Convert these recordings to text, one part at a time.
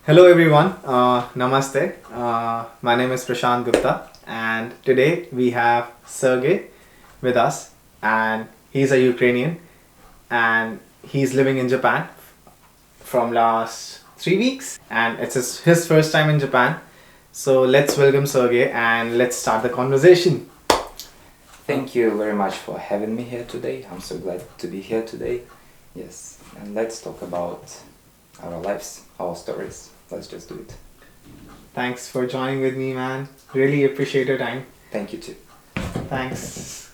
Hello everyone, Namaste. My name is Prashant Gupta, and today we have Sergey with us, and he's a Ukrainian, and he's living in Japan from last 3 weeks, and it's his first time in Japan. So let's welcome Sergey and let's start the conversation. Thank you very much for having me here today. I'm so glad to be here today. Yes, and let's talk about our lives, our stories. Let's just do it. Thanks for joining with me, man. Really appreciate your time. Thank you too. Thanks.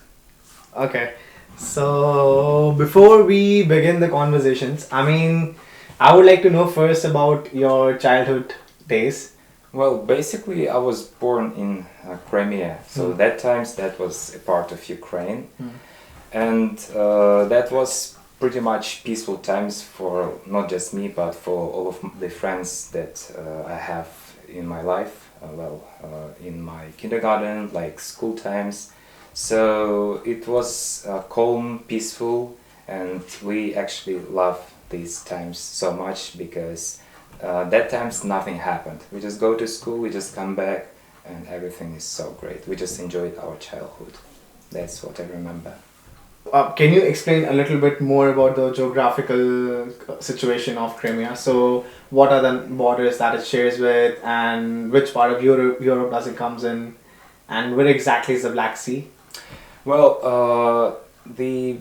Okay. So before we begin the conversations, I would like to know first about your childhood days. Well, basically, I was born in Crimea, so that was a part of Ukraine, and that was pretty much peaceful times for not just me, but for all of the friends that I have in my life. In my kindergarten, like school times. So it was calm, peaceful, and we actually love these times so much because that times nothing happened. We just go to school, we just come back, and everything is so great. We just enjoyed our childhood. That's what I remember. Can you explain a little bit more about the geographical situation of Crimea? So, what are the borders that it shares with, and which part of Europe does it comes in, and where exactly is the Black Sea? Well, the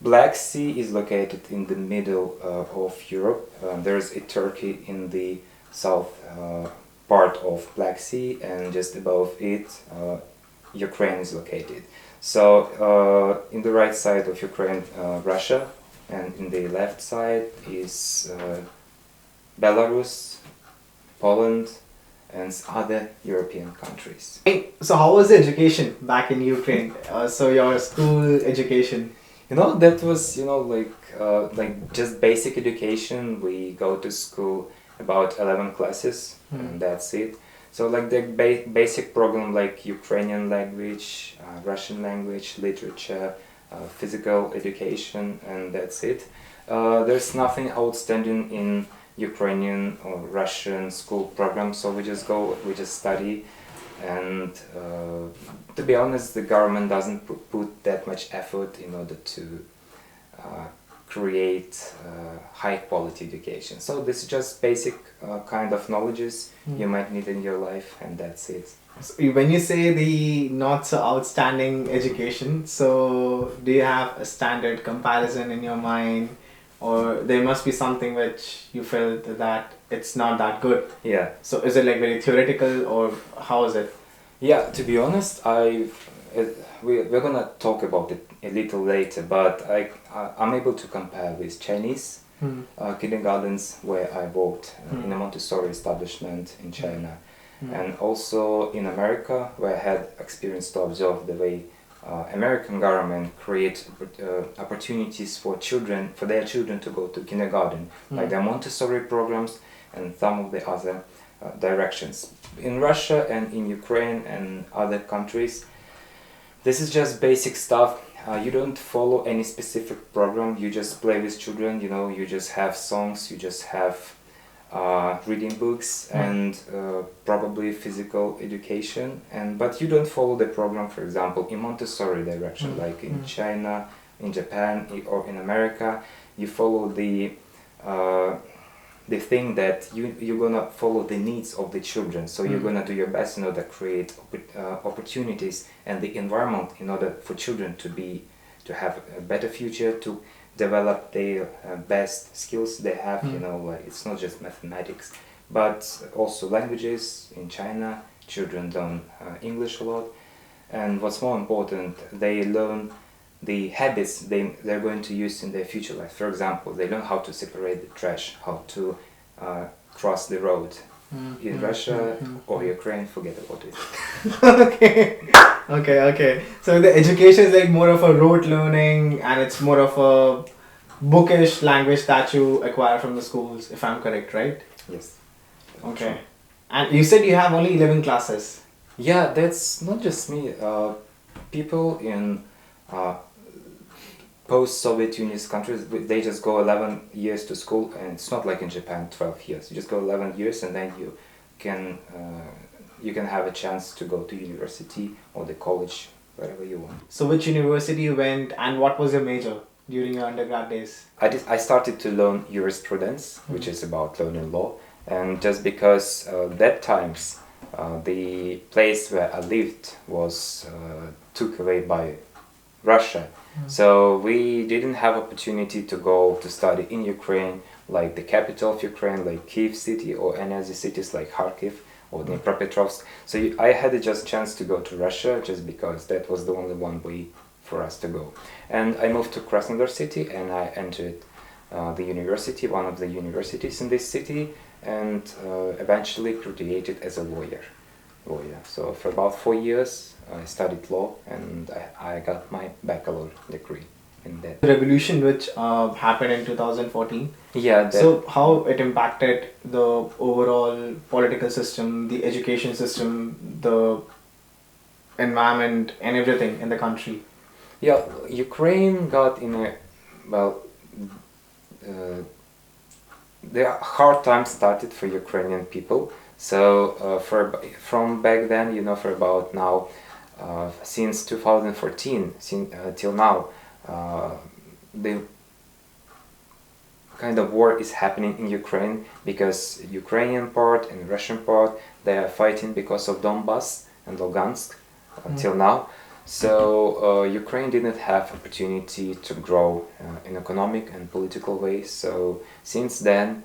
Black Sea is located in the middle of Europe. There's a Turkey in the south part of Black Sea, and just above it, Ukraine is located. So in the right side of Ukraine, Russia, and in the left side is Belarus, Poland, and other European countries. So, how was the education back in Ukraine? So, your school education. That was like just basic education. We go to school about 11 classes, and that's it. So like the basic program, like Ukrainian language, Russian language, literature, physical education, and that's it. There's nothing outstanding in Ukrainian or Russian school program, so we just go, we just study, and to be honest, the government doesn't put that much effort in order to create high quality education. So this is just basic kind of knowledges you might need in your life, and that's it. So when you say the not so outstanding education, so do you have a standard comparison in your mind, or there must be something which you felt that it's not that good? Yeah. So is it like very theoretical, or how is it? Yeah, to be honest, we're gonna talk about it a little later, but I'm able to compare with Chinese kindergartens where I worked in a Montessori establishment in China, and also in America where I had experience to observe the way American government create opportunities for their children to go to kindergarten, like the Montessori programs and some of the other directions. In Russia and in Ukraine and other countries, this is just basic stuff. You don't follow any specific program, you just play with children, you just have songs, you just have reading books and probably physical education, but you don't follow the program, for example, in Montessori direction, like in China, in Japan, or in America. You follow the thing that you're gonna follow the needs of the children, so you're gonna do your best in order to create opportunities and the environment in order for children to have a better future, to develop their best skills they have. Like it's not just mathematics, but also languages. In China, children learn English a lot, and what's more important, they learn the habits they're going to use in their future life. For example, they learn how to separate the trash, how to cross the road. In Russia or Ukraine, forget about it. Okay. So the education is like more of a rote learning, and it's more of a bookish language that you acquire from the schools, if I'm correct, right? Yes. Okay. And you said you have only 11 classes. Yeah, that's not just me. People in post-Soviet Union countries, they just go 11 years to school, and it's not like in Japan, 12 years. You just go 11 years, and then can you can have a chance to go to university or the college, wherever you want. So which university you went and what was your major during your undergrad days? I started to learn jurisprudence, which is about learning law, and just because that times the place where I lived was took away by Russia. So we didn't have opportunity to go to study in Ukraine, like the capital of Ukraine, like Kiev city, or any other cities like Kharkiv or Dnipropetrovsk. So I had a just chance to go to Russia just because that was the only one way for us to go. And I moved to Krasnodar city, and I entered the university, one of the universities in this city, and eventually graduated as a lawyer. So for about 4 years I studied law, and I got my bachelor degree in that. The revolution which happened in 2014. Yeah. So how it impacted the overall political system, the education system, the environment and everything in the country? Yeah, Ukraine got in a, well, the hard times started for Ukrainian people. So from back then, for about now, since 2014 till now, the kind of war is happening in Ukraine, because Ukrainian part and Russian part, they are fighting because of Donbass and Lugansk till now. So Ukraine didn't have opportunity to grow in economic and political ways. So since then,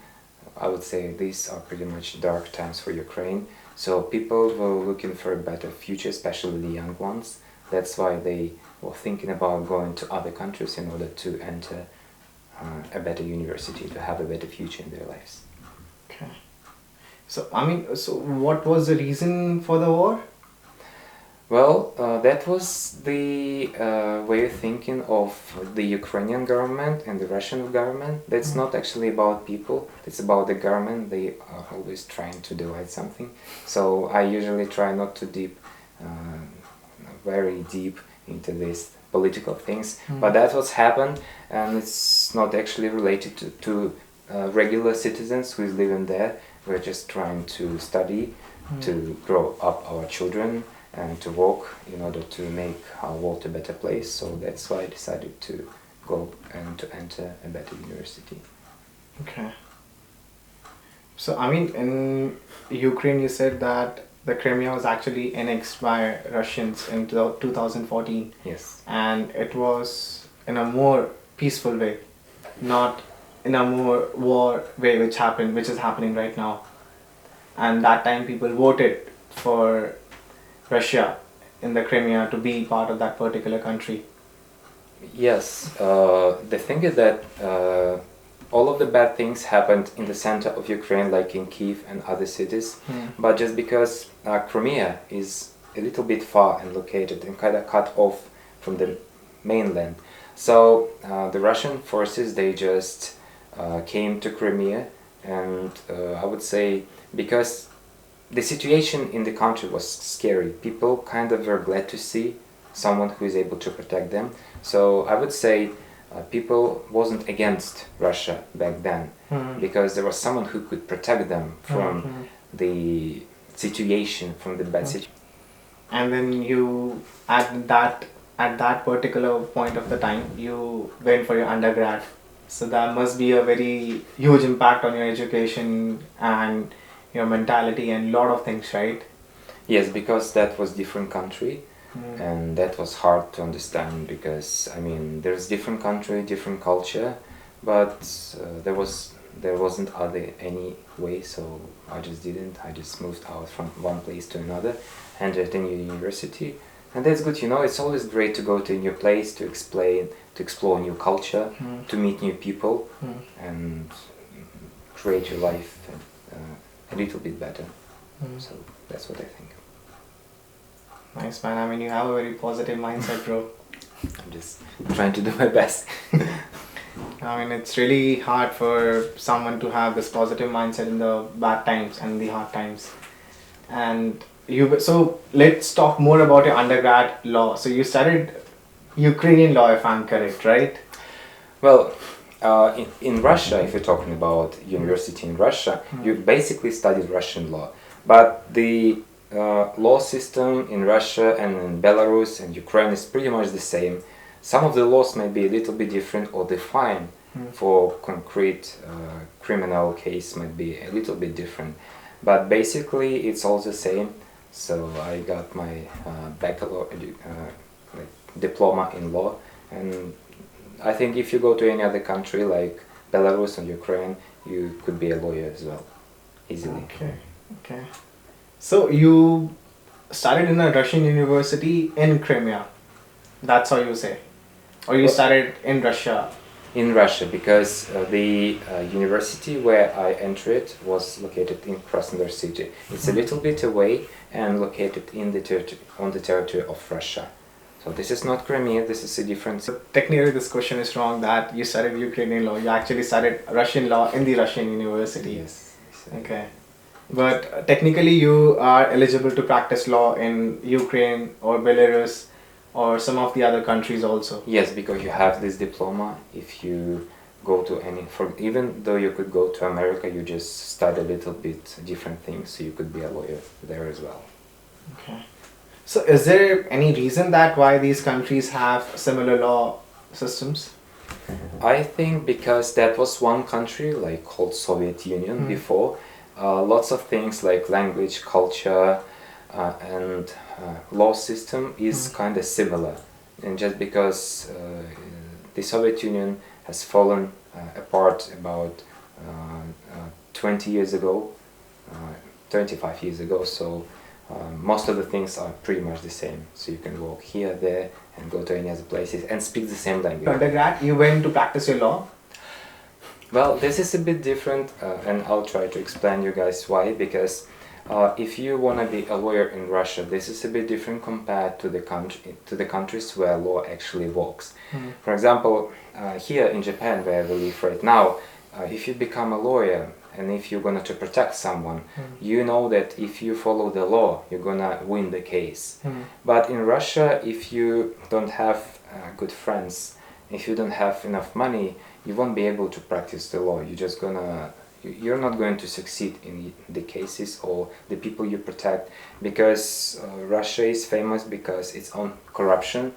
I would say these are pretty much dark times for Ukraine. So people were looking for a better future, especially the young ones. That's why they were thinking about going to other countries in order to enter a better university, to have a better future in their lives. Okay. So so what was the reason for the war? Well, that was the way of thinking of the Ukrainian government and the Russian government. That's not actually about people, it's about the government. They are always trying to divide something. So I usually try not to very deep into these political things. But that's what's happened, and it's not actually related to regular citizens who is living there. We're just trying to study, to grow up our children, and to work in order to make our world a better place. So that's why I decided to go and to enter a better university. Okay. So in Ukraine you said that the Crimea was actually annexed by Russians in 2014. Yes. And it was in a more peaceful way, not in a more war way which is happening right now. And that time people voted for Russia in the Crimea to be part of that particular country. Yes, the thing is that all of the bad things happened in the center of Ukraine, like in Kiev and other cities. But just because Crimea is a little bit far and located and kind of cut off from the mainland, so the Russian forces, they just came to Crimea, and I would say because the situation in the country was scary, people kind of were glad to see someone who is able to protect them. So I would say people wasn't against Russia back then, because there was someone who could protect them from the situation, from the bad situation. And then you, at that particular point of the time, you went for your undergrad. So that must be a very huge impact on your education and your mentality and lot of things, right? Yes, because that was different country, and that was hard to understand, because there's different country, different culture, but there wasn't any way. So I just moved out from one place to another, entered a new university, and that's good. It's always great to go to a new place, to explore new culture, to meet new people, and create your life a little bit better. So that's what I think. Nice, man. You have a very positive mindset, bro. I'm just trying to do my best. It's really hard for someone to have this positive mindset in the bad times and the hard times. So let's talk more about your undergrad law. So you studied Ukrainian law, if I'm correct, right? Well, in Russia, if you're talking about university in Russia, you basically studied Russian law. But the law system in Russia and in Belarus and Ukraine is pretty much the same. Some of the laws may be a little bit different, or the fine for concrete criminal case might be a little bit different. But basically, it's all the same. So I got my like diploma in law, and I think if you go to any other country like Belarus or Ukraine, you could be a lawyer as well, easily. Okay. Okay. So you started in a Russian university in Crimea. That's how you say, or you started in Russia. In Russia, because the university where I entered was located in Krasnodar city. It's a little bit away and located in the on the territory of Russia. So this is not Crimea. This is a different. So technically, this question is wrong. That you studied Ukrainian law. You actually studied Russian law in the Russian university. Yes. Okay. But technically, you are eligible to practice law in Ukraine or Belarus or some of the other countries also. Yes, because you have this diploma. If you go to any, even though you could go to America, you just study a little bit different things, so you could be a lawyer there as well. Okay. So is there any reason that why these countries have similar law systems? I think because that was one country like called Soviet Union before. Lots of things like language, culture, and law system is kind of similar, and just because the Soviet Union has fallen apart about 20 years ago, 25 years ago, so most of the things are pretty much the same. So you can walk here, there, and go to any other places and speak the same language. Undergrad, you went to practice your law? Well, this is a bit different, and I'll try to explain you guys why, because if you want to be a lawyer in Russia, this is a bit different compared to the countries where law actually works. For example, here in Japan, where we live right now, if you become a lawyer and if you're going to protect someone, you know that if you follow the law, you're going to win the case. But in Russia, if you don't have good friends, if you don't have enough money, you won't be able to practice the law. You're not going to succeed in the cases or the people you protect, because Russia is famous because it's on corruption,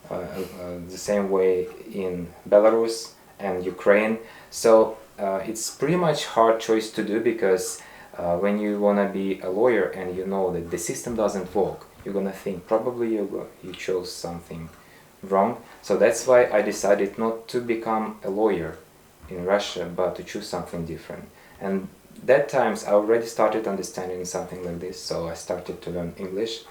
the same way in Belarus and Ukraine. So it's pretty much hard choice to do, because when you want to be a lawyer and you know that the system doesn't work, you're gonna think probably you chose something wrong. So that's why I decided not to become a lawyer in Russia, but to choose something different. And that times I already started understanding something like this, so I started to learn English.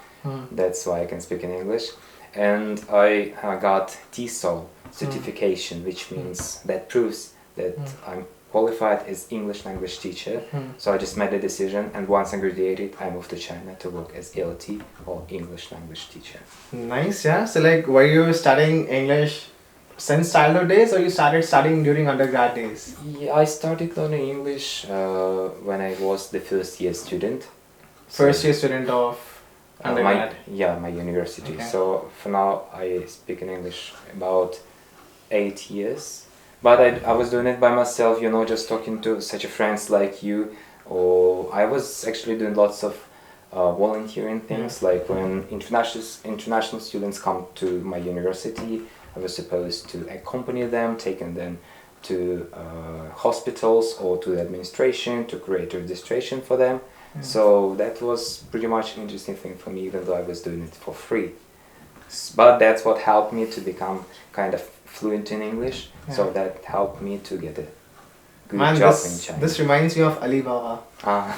That's why I can speak in English. And I got TESOL certification, which means that proves that I'm qualified as English language teacher. So I just made a decision, and once I graduated, I moved to China to work as ELT or English language teacher. Nice, yeah. So like, were you studying English since childhood days, or you started studying during undergrad days? Yeah, I started learning English when I was the first year student. First year student of undergrad? My university. Okay. So for now I speak in English about 8 years. But I was doing it by myself, just talking to such a friends like you. Or I was actually doing lots of volunteering things, like when international students come to my university, I was supposed to accompany them, taking them to hospitals or to the administration to create a registration for them. So that was pretty much an interesting thing for me, even though I was doing it for free. But that's what helped me to become kind of fluent in English. So that helped me to get a good job in China. This reminds me of Alibaba. Yeah.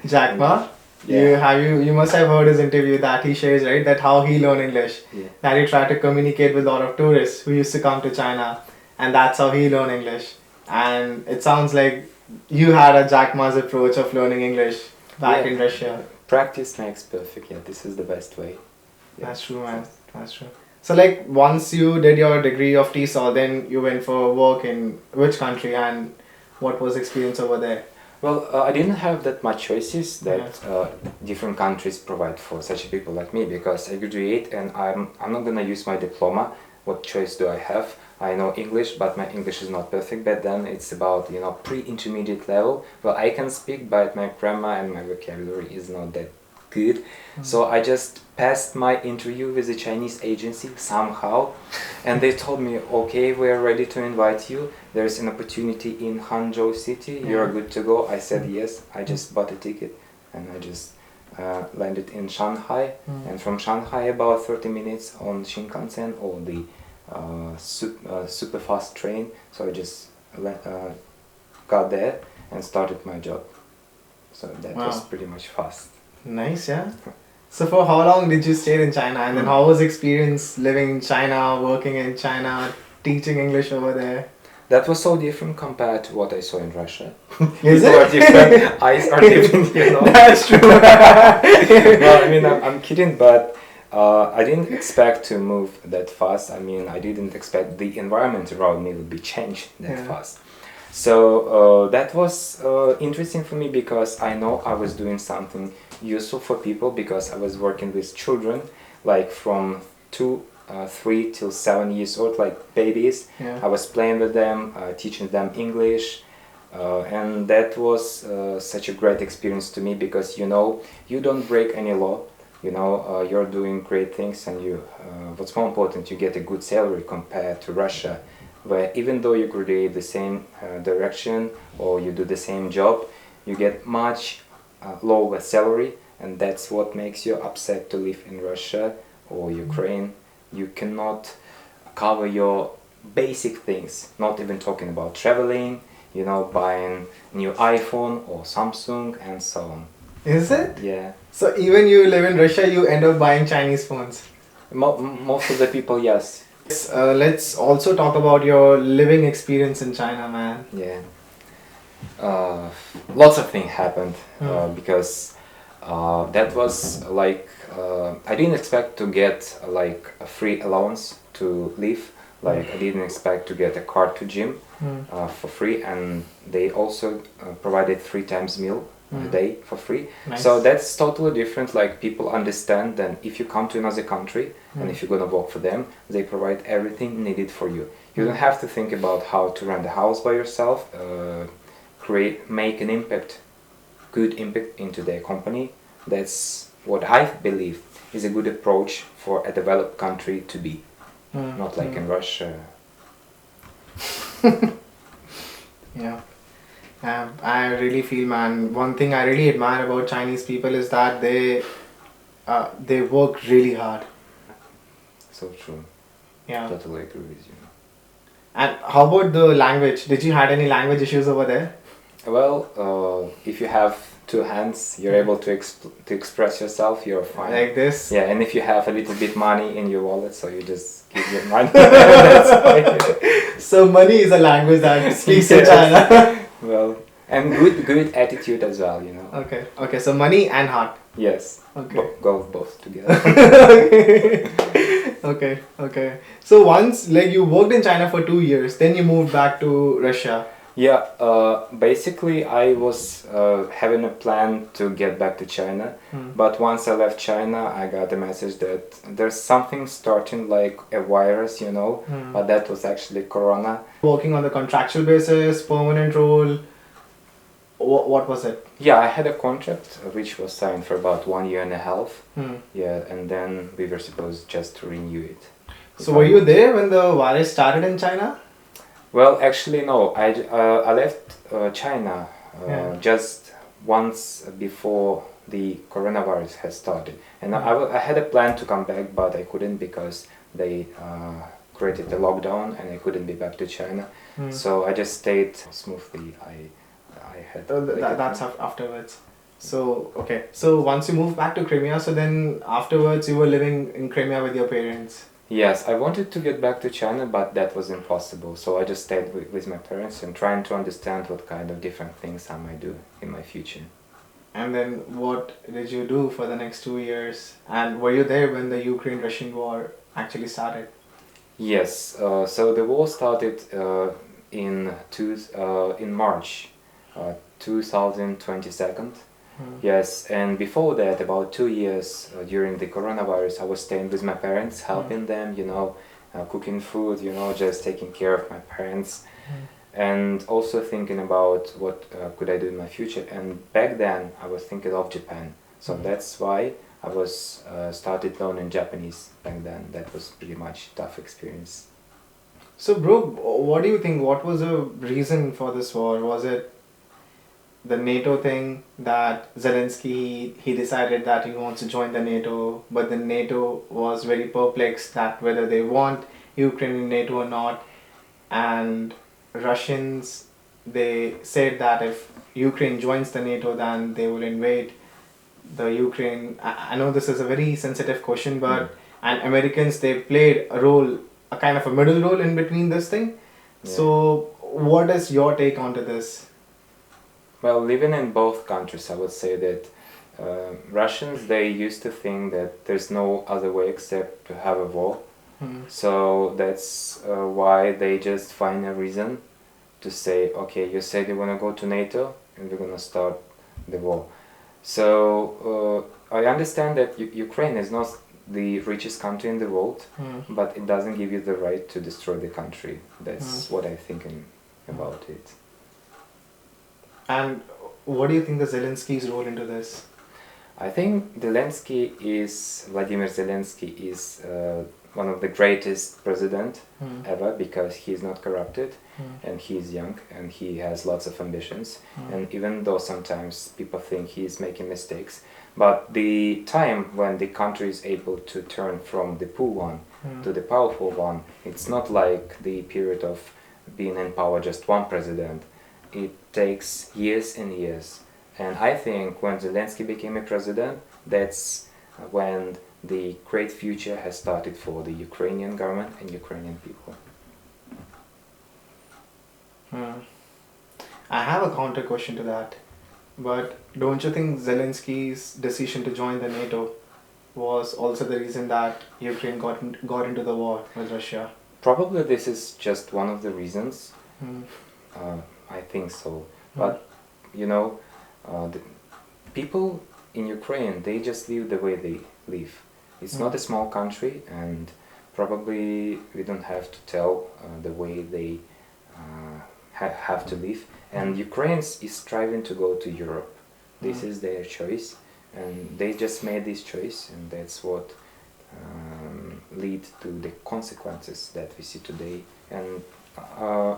Jack Ma. You must have heard his interview that he shares, right? That how he learned English. Yeah. That he tried to communicate with a lot of tourists who used to come to China, and that's how he learned English. And it sounds like you had a Jack Ma's approach of learning English back in Russia. Practice makes perfect. Yeah, this is the best way. Yeah. That's true, man. That's true. So like, once you did your degree of TESOL, then you went for work in which country, and what was the experience over there? Well, I didn't have that much choices that different countries provide for such people like me, because I graduate and I'm not gonna use my diploma. What choice do I have? I know English, but my English is not perfect. But then it's about, you know, pre-intermediate level. Well, I can speak, but my grammar and my vocabulary is not that good. So I just passed my interview with the Chinese agency somehow, and they told me, okay, we are ready to invite you. There's an opportunity in Hangzhou city. You're good to go. I said yes. I just bought a ticket, and I just landed in Shanghai, and from Shanghai about 30 minutes on Shinkansen or the super fast train. So I just got there and started my job. So that was pretty much fast. Nice, yeah. So for how long did you stay in China, and then how was experience living in China, working in China, teaching English over there? That was so different compared to what I saw in Russia. Is People it? are different, eyes are different, you know. That's true. Well, I mean, I'm kidding, but I didn't expect to move that fast. I mean, I didn't expect the environment around me would be changed that fast. So that was interesting for me because I know I was doing something useful for people because I was working with children, like from 3 till 7 years old, like babies. I was playing with them, teaching them English, and that was such a great experience to me because, you know, you don't break any law, you know, you're doing great things, and you what's more important, you get a good salary compared to Russia, where even though you graduate the same direction or you do the same job, you get much lower salary, and that's what makes you upset to live in Russia or Ukraine. You cannot cover your basic things, not even talking about traveling, you know, buying new iPhone or Samsung and so on. Is it? Yeah. So even you live in Russia, you end up buying Chinese phones? Most of the people, yes. Let's also talk about your living experience in China, man. Yeah. Lots of things happened because that was like I didn't expect to get like a free allowance to live. Like I didn't expect to get a card to gym for free, and they also provided 3 times meal a day for free. Nice. So that's totally different. Like people understand that if you come to another country and if you're gonna work for them, they provide everything needed for you. You don't have to think about how to rent a house by yourself. Make an impact, good impact into their company. That's what I believe is a good approach for a developed country to be, not like in Russia. Yeah. I really feel, man, one thing I really admire about Chinese people is that they work really hard. So true. Yeah. Totally agree with you. And how about the language? Did you had any language issues over there? Well, if you have 2 hands, you're able to express yourself. You're fine. Like this? Yeah, and if you have a little bit money in your wallet, so you just give your money. That's fine. So money is a language that speaks in China. Well, and good attitude as well, you know. Okay. So money and heart. Yes. Okay. Go both together. Okay. So once, like, you worked in China for 2 years, then you moved back to Russia. Yeah, basically I was having a plan to get back to China, but once I left China, I got a message that there's something starting like a virus, you know, but that was actually Corona. Working on the contractual basis, permanent role, what was it? Yeah, I had a contract which was signed for about 1 year and a half. Yeah, and then we were supposed just to renew it. So were you there when the virus started in China? Well, actually, no. I left China just once before the coronavirus has started, and I had a plan to come back, but I couldn't because they created a lockdown, and I couldn't be back to China. So I just stayed smoothly. I had. That's afterwards. So okay. So once you moved back to Crimea, so then afterwards you were living in Crimea with your parents. Yes, I wanted to get back to China, but that was impossible. So I just stayed with my parents and trying to understand what kind of different things I might do in my future. And then what did you do for the next 2 years? And were you there when the Ukraine-Russian war actually started? Yes, so the war started in March 2022. Yes, and before that, about 2 years during the coronavirus, I was staying with my parents, helping them, you know, cooking food, just taking care of my parents, and also thinking about what could I do in my future. And back then I was thinking of Japan, so that's why I was started learning Japanese back then. That was pretty much tough experience. So, bro, what do you think? What was the reason for this war? Was it the NATO thing that Zelensky he decided that he wants to join the NATO, but the NATO was very perplexed that whether they want Ukraine in NATO or not, and Russians they said that if Ukraine joins the NATO, then they will invade the Ukraine. I know this is a very sensitive question, but and Americans they played a role, a kind of a middle role in between this thing. Yeah. So, what is your take onto this? Well, living in both countries, I would say that Russians, they used to think that there's no other way except to have a war. So that's why they just find a reason to say, okay, you said you want to go to NATO and we're going to start the war. So I understand that Ukraine is not the richest country in the world, but it doesn't give you the right to destroy the country. That's what I'm thinking about it. And what do you think the Zelensky's role into this? I think Vladimir Zelensky is one of the greatest president ever, because he's not corrupted and he's young and he has lots of ambitions. And even though sometimes people think he's making mistakes, but the time when the country is able to turn from the poor one to the powerful one, it's not like the period of being in power just one president. It takes years and years. And I think when Zelensky became a president, that's when the great future has started for the Ukrainian government and Ukrainian people. I have a counter question to that. But don't you think Zelensky's decision to join the NATO was also the reason that Ukraine got into the war with Russia? Probably this is just one of the reasons. I think so. But, the people in Ukraine, they just live the way they live. It's not a small country, and probably we don't have to tell the way they have to live. And Ukraine is striving to go to Europe. This is their choice, and they just made this choice, and that's what lead to the consequences that we see today. And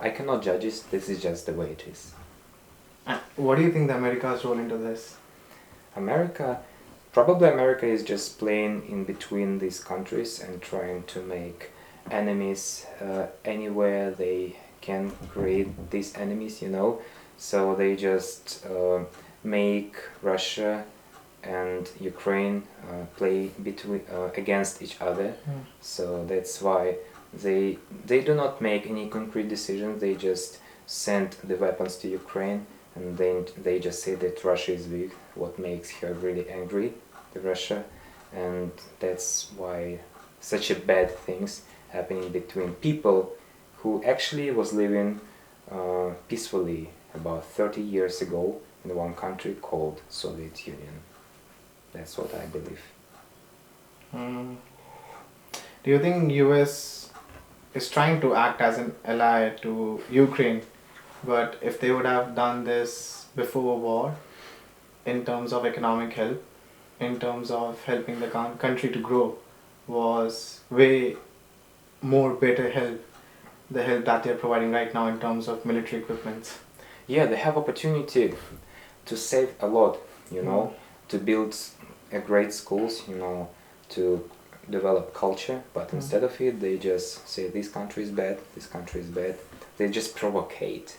I cannot judge it. This is just the way it is. What do you think the America's role into this? Probably America is just playing in between these countries and trying to make enemies anywhere they can create these enemies, So they just make Russia and Ukraine play against each other. So that's why they do not make any concrete decisions. They just send the weapons to Ukraine, and then they just say that Russia is weak, what makes her really angry, Russia, and that's why such a bad things happening between people who actually was living peacefully about 30 years ago in one country called Soviet Union. That's what I believe. Do you think US is trying to act as an ally to Ukraine, but if they would have done this before war, in terms of economic help, in terms of helping the country to grow, was way more better help, the help that they're providing right now in terms of military equipment? Yeah, they have opportunity to save a lot, to build a great schools, to develop culture, but instead of it, they just say this country is bad, this country is bad. They just provocate.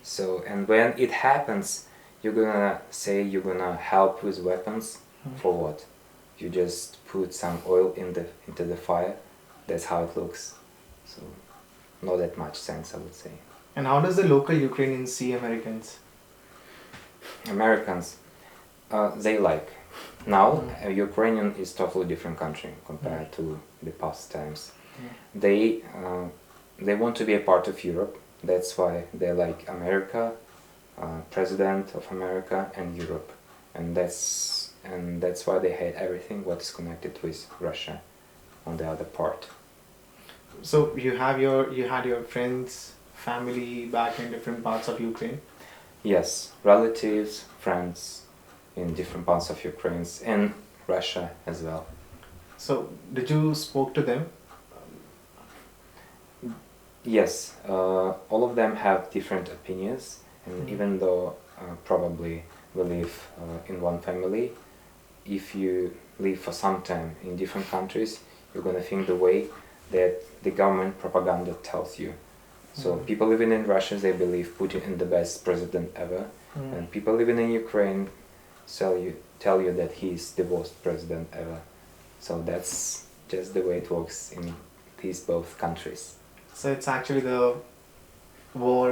So, and when it happens, you're gonna say you're gonna help with weapons. For what? You just put some oil into the fire. That's how it looks. So, not that much sense, I would say. And how does the local Ukrainians see Americans? Americans, they like. Now, Ukrainian is totally different country compared to the past times. They want to be a part of Europe. That's why they like America, President of America, and Europe, and that's why they hate everything what is connected with Russia on the other part. So you had your friends, family back in different parts of Ukraine. Yes, relatives, friends in different parts of Ukraine and Russia as well. So did you spoke to them? Yes, all of them have different opinions, and Mm. even though probably we live in one family, if you live for some time in different countries, you're gonna think the way that the government propaganda tells you. So Mm. people living in Russia, they believe Putin is the best president ever, and people living in Ukraine tell you that he's the worst president ever. So that's just the way it works in these both countries. So it's actually the war,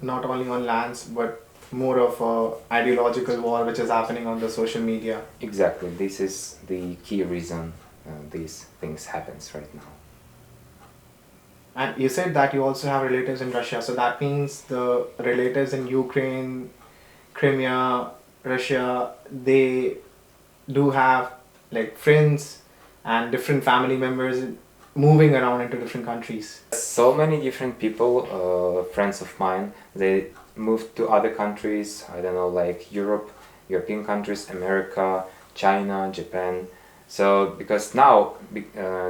not only on lands, but more of a ideological war which is happening on the social media. Exactly, this is the key reason these things happens right now. And you said that you also have relatives in Russia, so that means the relatives in Ukraine, Crimea, Russia, they do have like friends and different family members moving around into different countries. So many different people, friends of mine, they moved to other countries, I don't know, like Europe, European countries, America, China, Japan. So, because now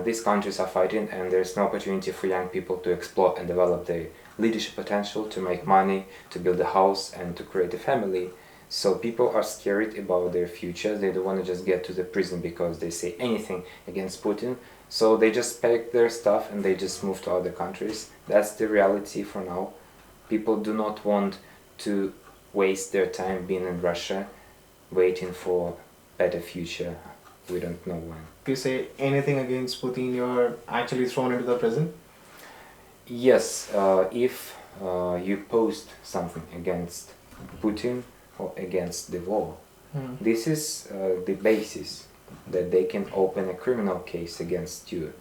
these countries are fighting and there's no opportunity for young people to explore and develop their leadership potential, to make money, to build a house and to create a family. So people are scared about their future. They don't want to just get to the prison because they say anything against Putin. So they just pack their stuff and they just move to other countries. That's the reality for now. People do not want to waste their time being in Russia, waiting for better future. We don't know when. If you say anything against Putin, you're actually thrown into the prison. Yes, if you post something against Putin or against the war, this is the basis that they can open a criminal case against you.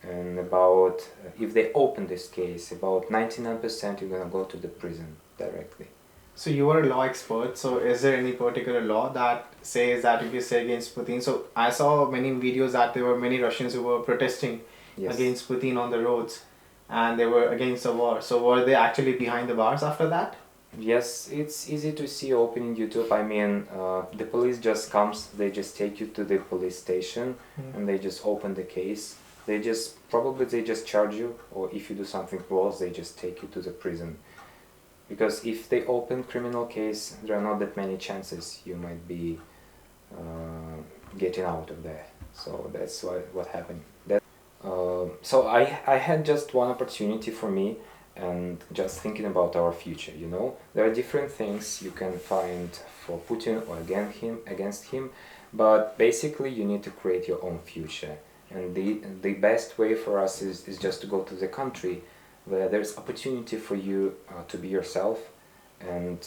And about, if they open this case, about 99% you're gonna go to the prison directly. So you are a law expert. So is there any particular law that says that if you say against Putin? So I saw many videos that there were many Russians who were protesting Yes. against Putin on the roads, and they were against the war. So were they actually behind the bars after that? Yes, it's easy to see opening YouTube. I mean, the police just comes, they just take you to the police station and they just open the case. They just, probably they just charge you, or if you do something worse, they just take you to the prison. Because if they open criminal case, there are not that many chances you might be getting out of there. So that's what happened. So I had just one opportunity for me, and just thinking about our future, you know, there are different things you can find for Putin or against him, but basically you need to create your own future. And the best way for us is just to go to the country where there's opportunity for you to be yourself and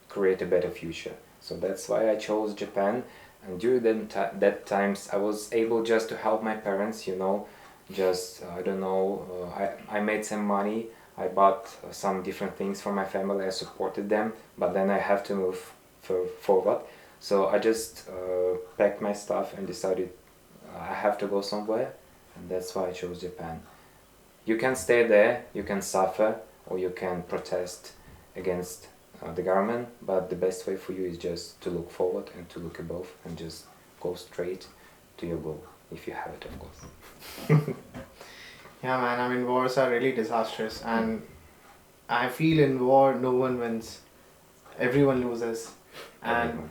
create a better future. So that's why I chose Japan. And during that times I was able just to help my parents, you know, just I don't know, I made some money, I bought some different things for my family, I supported them, but then I have to move forward. So I just packed my stuff and decided I have to go somewhere, and that's why I chose Japan. You can stay there, you can suffer, or you can protest against the government, but the best way for you is just to look forward and to look above and just go straight to your goal, if you have it, of course. Yeah, man. I mean, wars are really disastrous, and I feel in war no one wins. Everyone loses, and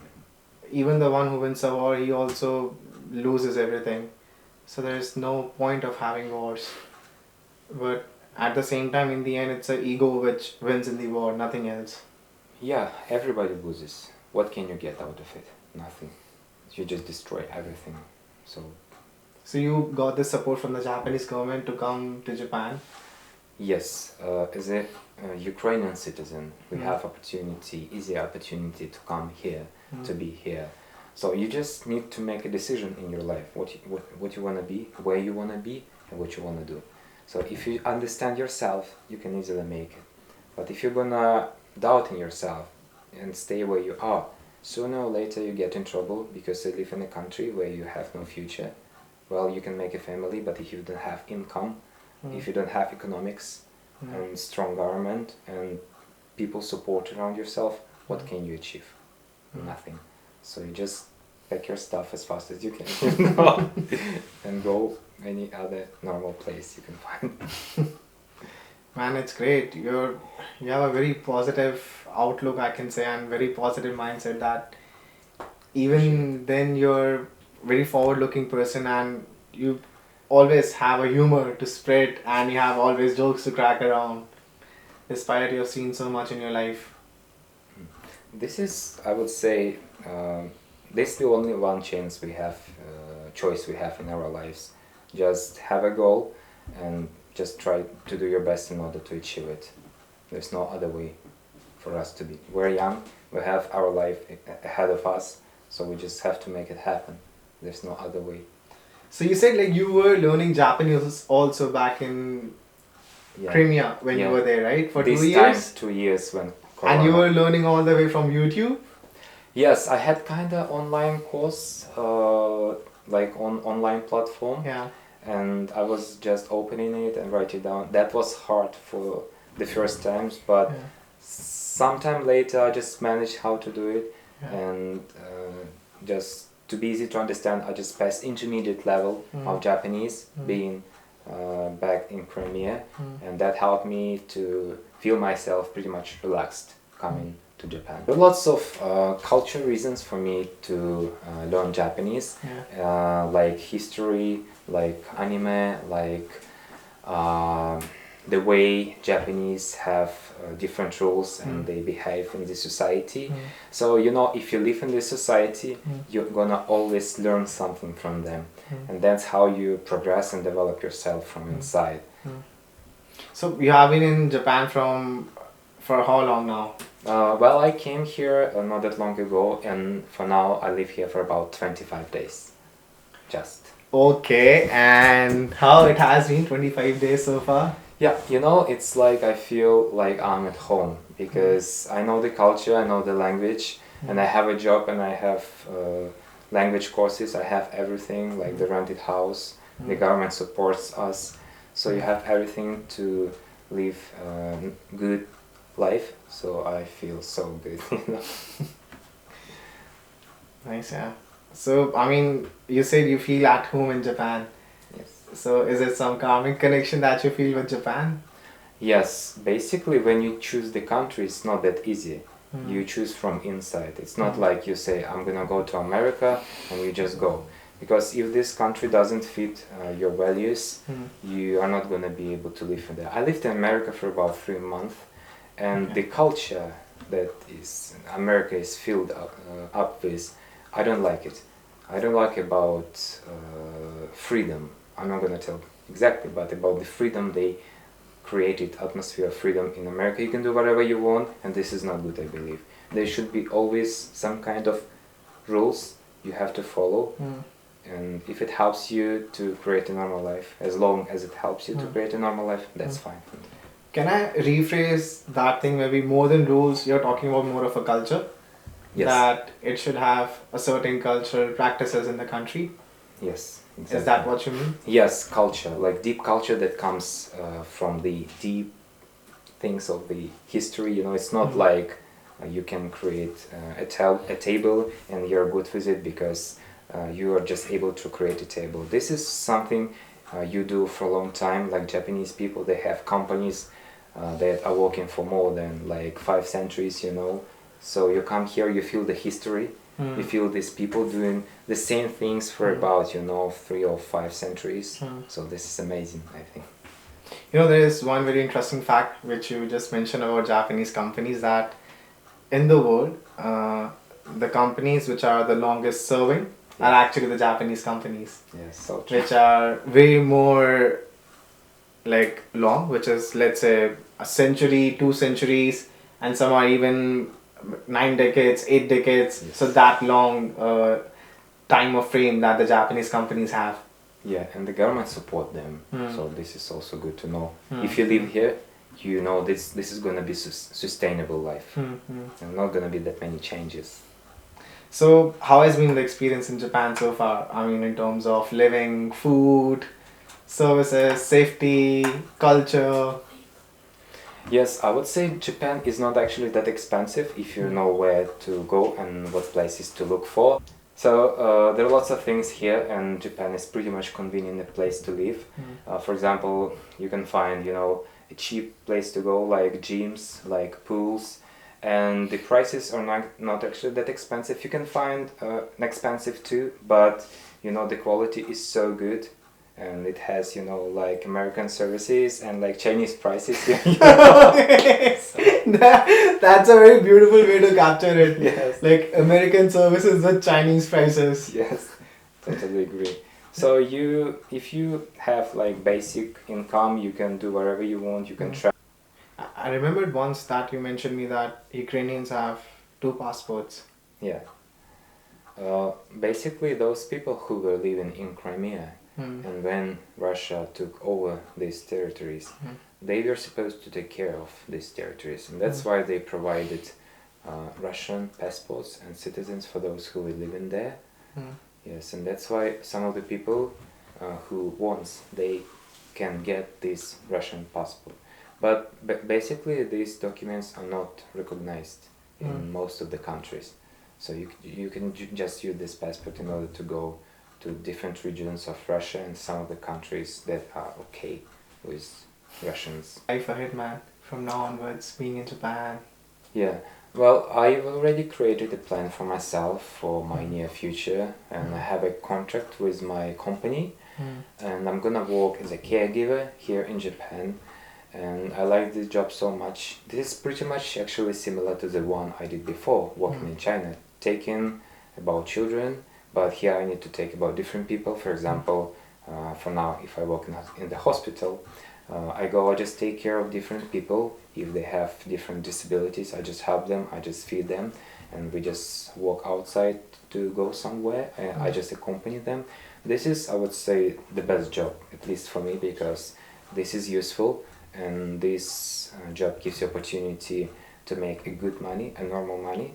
even the one who wins a war, he also loses everything. So there is no point of having wars. But at the same time, in the end, it's the ego which wins in the war, nothing else. Yeah, everybody loses. What can you get out of it? Nothing. You just destroy everything. So you got this support from the Japanese government to come to Japan. yes, as a Ukrainian citizen, we have easy opportunity to come here, to be here. So you just need to make a decision in your life, what you want to be, where you want to be, and what you want to do. So if you understand yourself, you can easily make it. But if you're gonna doubt in yourself and stay where you are, sooner or later you get in trouble because you live in a country where you have no future. Well, you can make a family, but if you don't have income, If you don't have economics and strong government and people support around yourself, what can you achieve? Nothing. So you just pack your stuff as fast as you can, you know, and go any other normal place you can find. Man, it's great. You have a very positive outlook, I can say, and very positive mindset that even then you're very forward-looking person and you always have a humor to spread and you have always jokes to crack around despite you've seen so much in your life. This is, I would say, this is the only one chance we have, choice we have in our lives. Just have a goal and just try to do your best in order to achieve it. There's no other way for us to be. We're young, we have our life ahead of us, so we just have to make it happen. There's no other way. So you said like you were learning Japanese also back in Crimea when you were there, right? For this 2 years? Time, 2 years when Corona. And you were learning all the way from YouTube? Yes, I had kind of online course, like on online platform. Yeah. And I was just opening it and writing it down. That was hard for the first times, but sometime later I just managed how to do it. And just to be easy to understand, I just passed intermediate level of Japanese, being back in Crimea, and that helped me to feel myself pretty much relaxed coming to Japan. There are lots of cultural reasons for me to learn Japanese, like history, like anime, like the way Japanese have different rules and they behave in the society. So, you know, if you live in this society, you're gonna always learn something from them. And that's how you progress and develop yourself from inside. So you have been in Japan for how long now? Well, I came here not that long ago, and for now I live here for about 25 days. Just. Okay, and how it has been 25 days so far? Yeah, you know, it's like I feel like I'm at home because I know the culture, I know the language, and I have a job and I have language courses, I have everything, like the rented house, the government supports us, so you have everything to live a good life, so I feel so good, you know. Nice, yeah. So, I mean, you said you feel at home in Japan. Yes. So, is it some karmic connection that you feel with Japan? Yes, basically when you choose the country, it's not that easy. You choose from inside. It's not like you say, I'm gonna go to America, and you just go. Because if this country doesn't fit your values, you are not gonna be able to live in there. I lived in America for about 3 months, and the culture that is America is filled up with, I don't like it. I don't like about freedom. I'm not gonna tell exactly, but about the freedom they created, atmosphere of freedom in America. You can do whatever you want, and this is not good, I believe. There should be always some kind of rules you have to follow, and if it helps you to create a normal life, as long as it helps you to create a normal life, that's fine. Can I rephrase that thing, maybe more than rules, you're talking about more of a culture? Yes. That it should have a certain cultural practices in the country? Yes, exactly. Is that what you mean? Yes, culture, like deep culture that comes from the deep things of the history, you know, it's not like you can create a table and you're good with it because you are just able to create a table. This is something you do for a long time, like Japanese people, they have companies that are working for more than like 5 centuries, you know. So you come here, you feel the history, you feel these people doing the same things for about, you know, 3 or 5 centuries. So this is amazing, I think. You know, there is one very interesting fact which you just mentioned about Japanese companies, that in the world, the companies which are the longest serving are actually the Japanese companies. Yes, so true. Which are way more like long, which is, let's say, a century, 2 centuries, and some are even 9 decades, 8 decades. Yes. So that long time of frame that the Japanese companies have. Yeah, and the government support them, so this is also good to know. If you live here, you know this is going to be sustainable life, and not going to be that many changes. So how has been the experience in Japan so far? I mean, in terms of living, food, services, safety, culture. Yes, I would say Japan is not actually that expensive if you know where to go and what places to look for. So there are lots of things here, and Japan is pretty much convenient a place to live. For example, you can find a cheap place to go like gyms, like pools, and the prices are not actually that expensive. You can find an expensive too, but the quality is so good. And it has, like American services and like Chinese prices. That's a very beautiful way to capture it. Yes. Like American services with Chinese prices. Yes, totally agree. So if you have like basic income, you can do whatever you want. You can travel. I remembered once that you mentioned me that Ukrainians have two passports. Yeah. Basically, those people who were living in Crimea, and when Russia took over these territories, they were supposed to take care of these territories, and that's why they provided Russian passports and citizens for those who were living there. Yes, and that's why some of the people who wants, they can get this Russian passport. But basically, these documents are not recognized in most of the countries. So you can just use this passport in order to go to different regions of Russia and some of the countries that are okay with Russians. Life ahead, man. From now onwards, being in Japan. Yeah. Well, I've already created a plan for myself for my near future, and I have a contract with my company, and I'm gonna work as a caregiver here in Japan. And I like this job so much. This is pretty much actually similar to the one I did before, working in China, taking about children, but here I need to take about different people. For example, for now, if I work in the hospital, I just take care of different people. If they have different disabilities, I just help them, I just feed them, and we just walk outside to go somewhere, and I just accompany them. This is, I would say, the best job, at least for me, because this is useful, and this job gives you opportunity to make a good money, a normal money.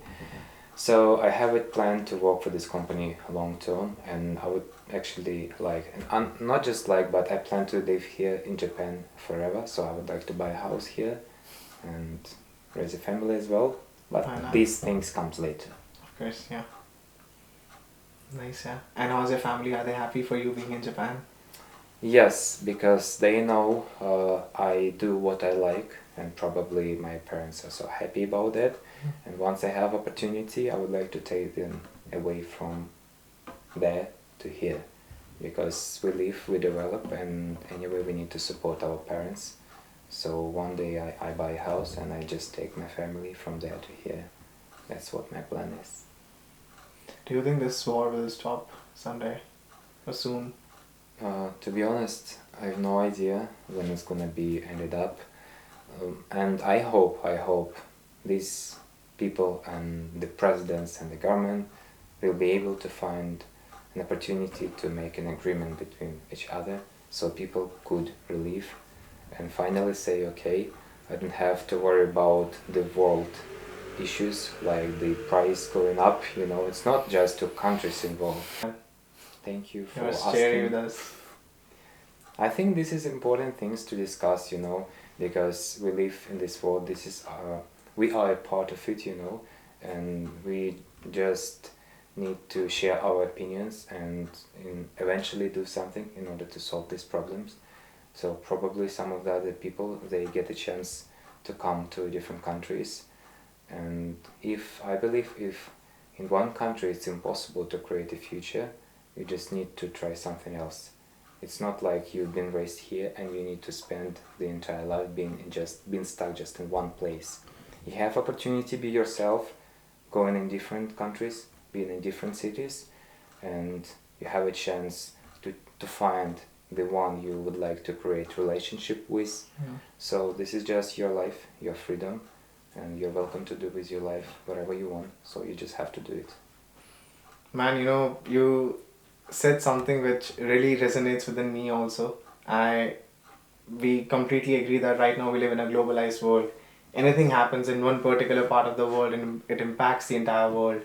So I have it planned to work for this company long term, and I would actually like, and not just like, but I plan to live here in Japan forever. So I would like to buy a house here and raise a family as well. But these things comes later. Of course, yeah. Nice, yeah. And how's your family? Are they happy for you being in Japan? Yes, because they know I do what I like, and probably my parents are so happy about that. And once I have opportunity, I would like to take them away from there to here, because we live, we develop, and anyway we need to support our parents. So one day I buy a house and I just take my family from there to here. That's what my plan is. Do you think this war will stop someday or soon? To be honest, I have no idea when it's gonna be ended up, and I hope these people and the presidents and the government will be able to find an opportunity to make an agreement between each other, so people could relieve and finally say, okay, I don't have to worry about the world issues like the price going up. It's not just two countries involved. Thank you for sharing asking. with us. I think this is important things to discuss, because we live in this world. We are a part of it, and we just need to share our opinions and eventually do something in order to solve these problems. So probably some of the other people, they get a chance to come to different countries, and I believe if in one country it's impossible to create a future, you just need to try something else. It's not like you've been raised here and you need to spend the entire life being stuck just in one place. You have opportunity to be yourself, going in different countries, being in different cities, and you have a chance to find the one you would like to create relationship with. So this is just your life, your freedom, and you're welcome to do with your life whatever you want. So you just have to do it. Man, you said something which really resonates within me also. We completely agree that right now we live in a globalized world. Anything happens in one particular part of the world and it impacts the entire world.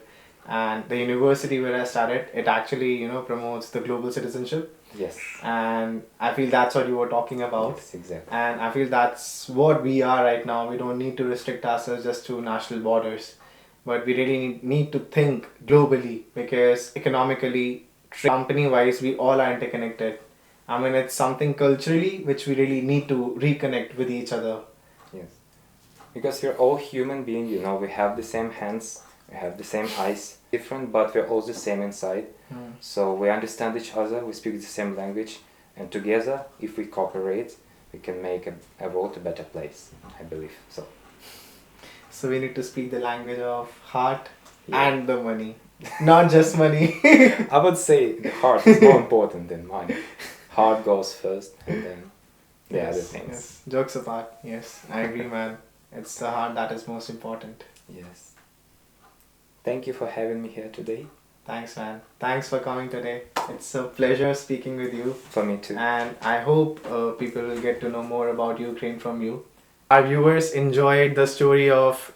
And the university where I studied, it actually promotes the global citizenship. Yes. And I feel that's what you were talking about. Yes, exactly. And I feel that's what we are right now. We don't need to restrict ourselves just to national borders, but we really need to think globally, because economically, company wise, we all are interconnected. I mean, it's something culturally which we really need to reconnect with each other. Yes. Because we're all human beings, you know, we have the same hands, we have the same eyes, different, but we're all the same inside. So we understand each other, we speak the same language, and together, if we cooperate, we can make a world a better place, I believe. So we need to speak the language of heart Yeah. and the money, not just money. I would say the heart is more important than money. Heart goes first, and then the other things. Yes. Jokes apart, yes, I agree, man. It's the heart that is most important. Yes. Thank you for having me here today. Thanks, man. Thanks for coming today. It's a pleasure speaking with you. For me too. And I hope people will get to know more about Ukraine from you. Our viewers enjoyed the story of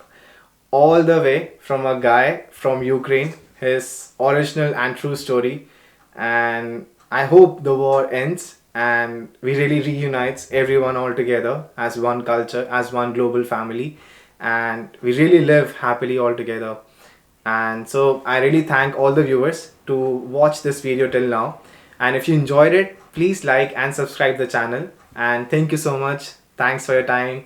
all the way from a guy from Ukraine, his original and true story. And I hope the war ends and we really reunites everyone all together as one culture, as one global family, and we really live happily all together. And so I really thank all the viewers to watch this video till now. And if you enjoyed it, please like and subscribe the channel. And thank you so much. Thanks for your time.